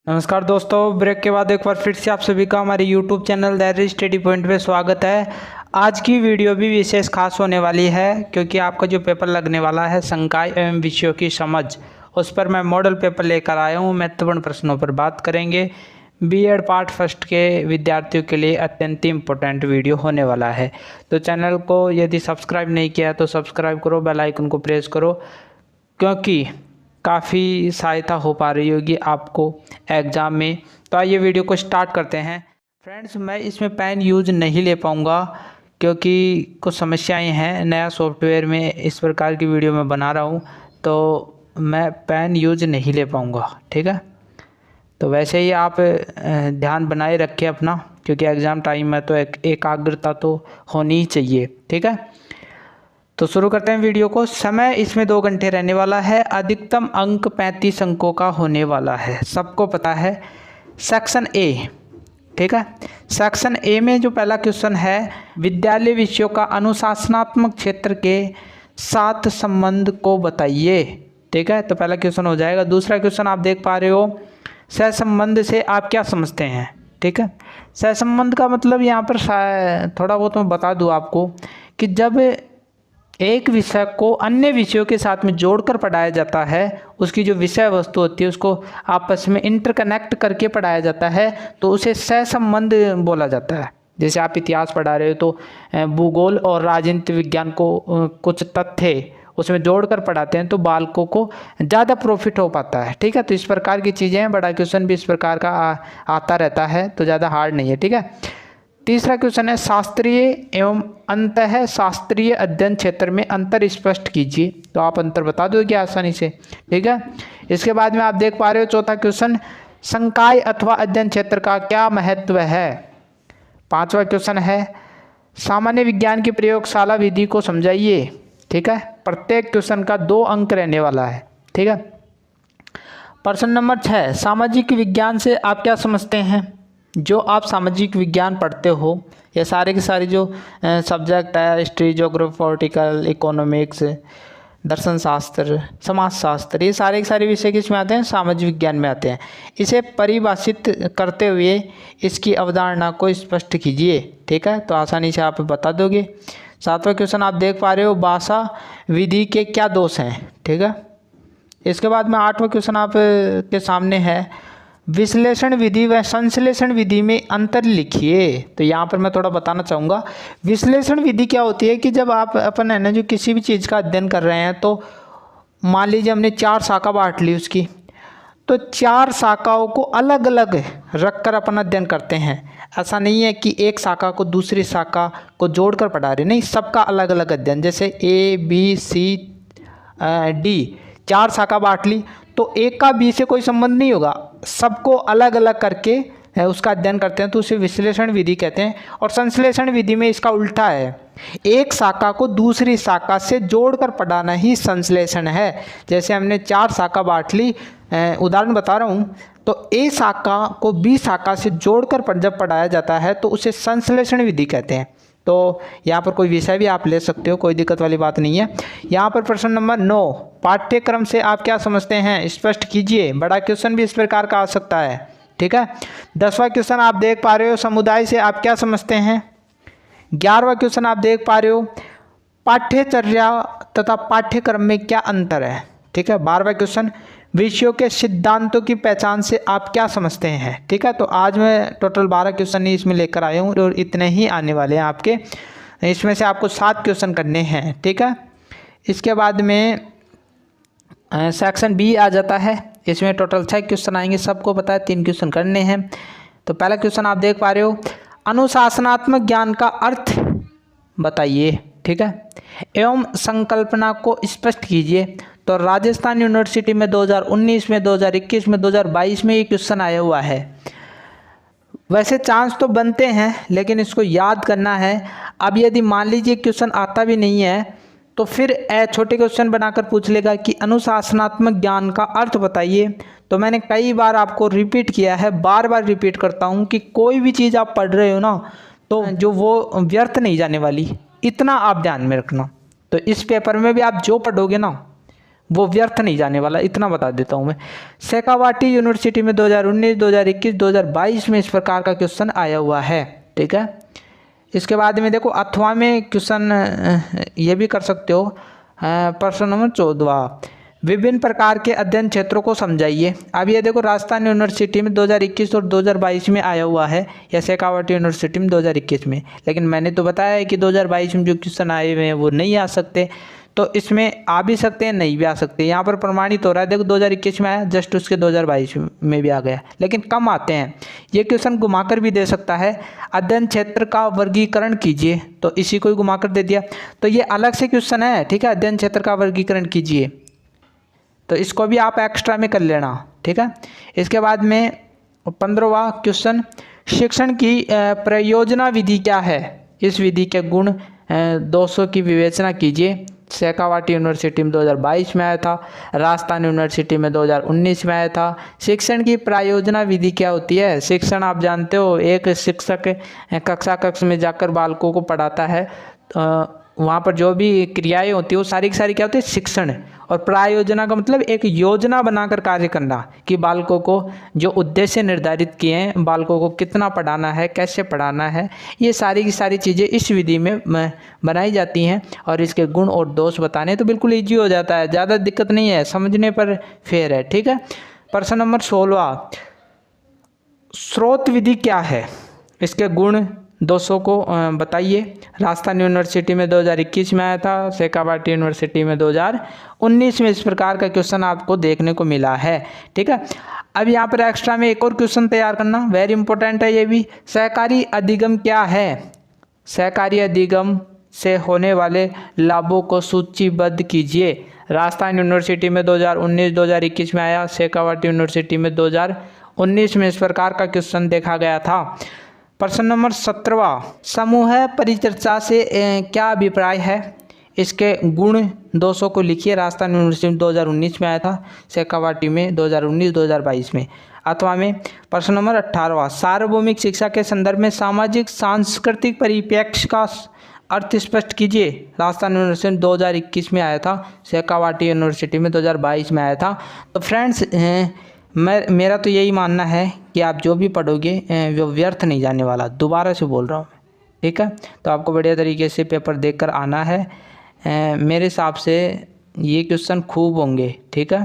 नमस्कार दोस्तों, ब्रेक के बाद एक बार फिर से आप सभी का हमारे YouTube channel that study point पे स्वागत है। आज की वीडियो भी विशेष खास होने वाली है क्योंकि आपका जो पेपर लगने वाला है संकाय एवं विषयों की समझ, उस पर मैं मॉडल पेपर लेकर आया हूँ। महत्वपूर्ण प्रश्नों पर बात करेंगे। बीएड पार्ट फर्स्ट के विद्यार्थियों के लिए अत्यंत इम्पोर्टेंट वीडियो होने वाला है। तो चैनल को यदि सब्सक्राइब नहीं किया है तो सब्सक्राइब करो, बेल आइकन को प्रेस करो, क्योंकि काफ़ी सहायता हो पा रही होगी आपको एग्ज़ाम में। तो आइए वीडियो को स्टार्ट करते हैं। फ्रेंड्स, मैं इसमें पेन यूज़ नहीं ले पाऊँगा क्योंकि कुछ समस्याएं हैं। नया सॉफ्टवेयर में इस प्रकार की वीडियो मैं बना रहा हूँ तो मैं पेन यूज़ नहीं ले पाऊँगा, ठीक है। तो वैसे ही आप ध्यान बनाए रखें अपना, क्योंकि एग्ज़ाम टाइम में तो एकाग्रता तो होनी ही चाहिए, ठीक है। तो शुरू करते हैं वीडियो को। समय इसमें 2 घंटे रहने वाला है। अधिकतम अंक 35 अंकों का होने वाला है, सबको पता है। सेक्शन ए, ठीक है। सेक्शन ए में जो पहला क्वेश्चन है, विद्यालय विषयों का अनुशासनात्मक क्षेत्र के साथ संबंध को बताइए, ठीक है। तो पहला क्वेश्चन हो जाएगा। दूसरा क्वेश्चन आप देख पा रहे हो, सहसंबंध से आप क्या समझते हैं, ठीक है। सहसंबंध का मतलब यहाँ पर थोड़ा बहुत मैं बता दूँ आपको कि जब एक विषय को अन्य विषयों के साथ में जोड़कर पढ़ाया जाता है, उसकी जो विषय वस्तु होती है उसको आपस में इंटरकनेक्ट करके पढ़ाया जाता है, तो उसे सहसंबंध बोला जाता है। जैसे आप इतिहास पढ़ा रहे हो तो भूगोल और राजनीति विज्ञान को कुछ तथ्य उसमें जोड़कर पढ़ाते हैं तो बालकों को ज़्यादा प्रॉफिट हो पाता है, ठीक है। तो इस प्रकार की चीज़ें हैं। बड़ा क्वेश्चन भी इस प्रकार का आता रहता है, तो ज़्यादा हार्ड नहीं है, ठीक है। तीसरा क्वेश्चन है, शास्त्रीय एवं अंतः शास्त्रीय अध्ययन क्षेत्र में अंतर स्पष्ट कीजिए। तो आप अंतर बता दोगे आसानी से, ठीक है। इसके बाद में आप देख पा रहे हो चौथा क्वेश्चन, संकाय अथवा अध्ययन क्षेत्र का क्या महत्व है। पांचवा क्वेश्चन है, सामान्य विज्ञान की प्रयोगशाला विधि को समझाइए, ठीक है। प्रत्येक क्वेश्चन का 2 अंक रहने वाला है, ठीक है। प्रश्न नंबर 6, सामाजिक विज्ञान से आप क्या समझते हैं। जो आप सामाजिक विज्ञान पढ़ते हो, ये सारे के सारे जो सब्जेक्ट है, हिस्ट्री, ज्योग्राफी, पॉलिटिकल, इकोनॉमिक्स, दर्शन शास्त्र, समाजशास्त्र, ये सारे के सारे विषय किस में आते हैं, सामाजिक विज्ञान में आते हैं। इसे परिभाषित करते हुए इसकी अवधारणा को स्पष्ट कीजिए, ठीक है। तो आसानी से आप बता दोगे। सातवां क्वेश्चन आप देख पा रहे हो, भाषा विधि के क्या दोष हैं, ठीक है। इसके बाद में 8वां क्वेश्चन आप के सामने है, विश्लेषण विधि व संश्लेषण विधि में अंतर लिखिए। तो यहाँ पर मैं थोड़ा बताना चाहूँगा। विश्लेषण विधि क्या होती है कि जब आप अपन है ना जो किसी भी चीज़ का अध्ययन कर रहे हैं, तो मान लीजिए हमने 4 शाखा बांट ली उसकी, तो 4 शाखाओं को अलग अलग रख कर अपन अध्ययन करते हैं। ऐसा नहीं है कि एक शाखा को दूसरी शाखा को जोड़कर पढ़ा रहे, नहीं, सबका अलग अलग अध्ययन। जैसे ABCD 4 शाखा बांट ली, तो एक का बी से कोई संबंध नहीं होगा, सबको अलग अलग करके उसका अध्ययन करते हैं, तो उसे विश्लेषण विधि कहते हैं। और संश्लेषण विधि में इसका उल्टा है, एक शाखा को दूसरी शाखा से जोड़कर पढ़ाना ही संश्लेषण है। जैसे हमने 4 शाखा बांट ली, उदाहरण बता रहा हूँ, तो ए शाखा को बी शाखा से जोड़कर जब पढ़ाया जाता है तो उसे संश्लेषण विधि कहते हैं। तो यहाँ पर कोई विषय भी आप ले सकते हो, कोई दिक्कत वाली बात नहीं है। यहाँ पर प्रश्न नंबर 9, पाठ्यक्रम से आप क्या समझते हैं, स्पष्ट कीजिए। बड़ा क्वेश्चन भी इस प्रकार का आ सकता है, ठीक है। 10वां क्वेश्चन आप देख पा रहे हो, समुदाय से आप क्या समझते हैं। 11वां क्वेश्चन आप देख पा रहे हो, पाठ्यचर्या तथा पाठ्यक्रम में क्या अंतर है, ठीक है। 12वां क्वेश्चन, विषयों के सिद्धांतों की पहचान से आप क्या समझते हैं, ठीक है। तो आज मैं टोटल 12 क्वेश्चन ही इसमें लेकर आया हूँ और इतने ही आने वाले हैं आपके। इसमें से आपको 7 क्वेश्चन करने हैं, ठीक है। इसके बाद में सेक्शन बी आ जाता है, इसमें टोटल 6 क्वेश्चन आएंगे, सबको पता है 3 क्वेश्चन करने हैं। तो पहला क्वेश्चन आप देख पा रहे हो, अनुशासनात्मक ज्ञान का अर्थ बताइए, ठीक है, एवं संकल्पना को स्पष्ट कीजिए। तो राजस्थान यूनिवर्सिटी में 2019 में, 2021 में, 2022 में ये क्वेश्चन आया हुआ है। वैसे चांस तो बनते हैं, लेकिन इसको याद करना है। अब यदि मान लीजिए क्वेश्चन आता भी नहीं है तो फिर छोटे क्वेश्चन बनाकर पूछ लेगा कि अनुशासनात्मक ज्ञान का अर्थ बताइए। तो मैंने कई बार आपको रिपीट किया है, बार बार रिपीट करता हूँ कि कोई भी चीज़ आप पढ़ रहे हो ना, तो जो वो व्यर्थ नहीं जाने वाली, इतना आप ध्यान में रखना। तो इस पेपर में भी आप जो पढ़ोगे ना वो व्यर्थ नहीं जाने वाला, इतना बता देता हूँ मैं। शेखावाटी यूनिवर्सिटी में 2019, 2021, 2022 में इस प्रकार का क्वेश्चन आया हुआ है, ठीक है। इसके बाद में देखो अथवा में क्वेश्चन ये भी कर सकते हो। प्रश्न नंबर 14, विभिन्न प्रकार के अध्ययन क्षेत्रों को समझाइए। अब ये देखो राजस्थान यूनिवर्सिटी में 2021 और 2022 में आया हुआ है, या शेखावाटी यूनिवर्सिटी में 2021 में, लेकिन मैंने तो बताया है कि 2022 में जो क्वेश्चन आए हुए हैं वो नहीं आ सकते, तो इसमें आ भी सकते हैं, नहीं भी आ सकते। यहाँ पर प्रमाणित हो रहा है, देखो 2021 में आया, जस्ट उसके 2022 में भी आ गया, लेकिन कम आते हैं। ये क्वेश्चन घुमाकर भी दे सकता है, अध्ययन क्षेत्र का वर्गीकरण कीजिए, तो इसी को ही घुमाकर दे दिया, तो ये अलग से क्वेश्चन है, ठीक है। अध्ययन क्षेत्र का वर्गीकरण कीजिए, तो इसको भी आप एक्स्ट्रा में कर लेना, ठीक है। इसके बाद में 15वां क्वेश्चन, शिक्षण की प्रयोजना विधि क्या है, इस विधि के गुण दोषों की विवेचना कीजिए। शेखावाटी यूनिवर्सिटी में 2022 में आया था, राजस्थान यूनिवर्सिटी में 2019 में आया था। शिक्षण की प्रयोजना विधि क्या होती है? शिक्षण आप जानते हो, एक शिक्षक कक्षा में जाकर बालकों को पढ़ाता है, वहाँ पर जो भी क्रियाएं होती है वो सारी की सारी क्या होती है? शिक्षण है। और प्रायोजना का मतलब एक योजना बनाकर कार्य करना, कि बालकों को जो उद्देश्य निर्धारित किए हैं, बालकों को कितना पढ़ाना है, कैसे पढ़ाना है, ये सारी की सारी चीज़ें इस विधि में बनाई जाती हैं। और इसके गुण और दोष बताने तो बिल्कुल ईजी हो जाता है, ज़्यादा दिक्कत नहीं है, समझने पर फेर है, ठीक है। प्रश्न नंबर 16, स्रोत विधि क्या है, इसके गुण दोषों को बताइए। राजस्थान यूनिवर्सिटी में 2021 में आया था, शेखावाटी यूनिवर्सिटी में 2019 में इस प्रकार का क्वेश्चन आपको देखने को मिला है, ठीक है। अब यहाँ पर एक्स्ट्रा में एक और क्वेश्चन तैयार करना, वेरी इंपॉर्टेंट है ये भी। सहकारी अधिगम क्या है? सहकारी अधिगम से होने वाले लाभों को सूचीबद्ध कीजिए। राजस्थान यूनिवर्सिटी में 2019, 2021 में आया, शेखावाटी यूनिवर्सिटी में 2019 में इस प्रकार का क्वेश्चन देखा गया था। प्रश्न नंबर 17, समूह परिचर्चा से क्या अभिप्राय है, इसके गुण दोषों को लिखिए। राजस्थान यूनिवर्सिटी में 2019 में आया था, शेखावाटी में 2019, 2022 में। अथवा में प्रश्न नंबर 18, सार्वभौमिक शिक्षा के संदर्भ में सामाजिक सांस्कृतिक परिप्रेक्ष्य का अर्थ स्पष्ट कीजिए। राजस्थान यूनिवर्सिटी में 2021 में आया था, शेखावाटी यूनिवर्सिटी में 2022 में आया था। तो फ्रेंड्स मेरा तो यही मानना है कि आप जो भी पढ़ोगे वो व्यर्थ नहीं जाने वाला, दोबारा से बोल रहा हूँ, ठीक है। तो आपको बढ़िया तरीके से पेपर देकर आना है। मेरे हिसाब से ये क्वेश्चन खूब होंगे, ठीक है।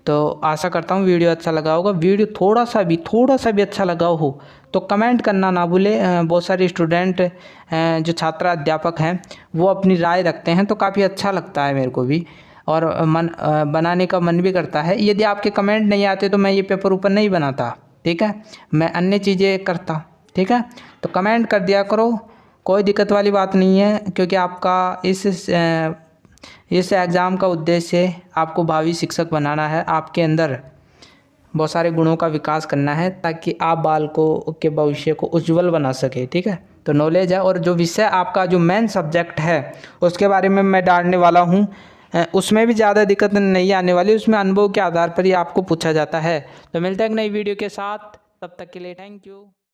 तो आशा करता हूँ वीडियो अच्छा लगा होगा। वीडियो थोड़ा सा भी अच्छा लगा हो तो कमेंट करना ना भूले। बहुत सारे स्टूडेंट जो छात्र अध्यापक हैं वो अपनी राय रखते हैं, तो काफ़ी अच्छा लगता है मेरे को भी, और बनाने का मन भी करता है। यदि आपके कमेंट नहीं आते तो मैं ये पेपर ऊपर नहीं बनाता, ठीक है, मैं अन्य चीज़ें करता, ठीक है। तो कमेंट कर दिया करो, कोई दिक्कत वाली बात नहीं है, क्योंकि आपका इस एग्ज़ाम का उद्देश्य आपको भावी शिक्षक बनाना है, आपके अंदर बहुत सारे गुणों का विकास करना है, ताकि आप बालकों के भविष्य को उज्जवल बना सके, ठीक है। तो नॉलेज है, और जो विषय आपका जो मेन सब्जेक्ट है उसके बारे में मैं डालने वाला हूँ, उसमें भी ज़्यादा दिक्कत नहीं आने वाली, उसमें अनुभव के आधार पर ही आपको पूछा जाता है। तो मिलते हैं एक नई वीडियो के साथ, तब तक के लिए थैंक यू।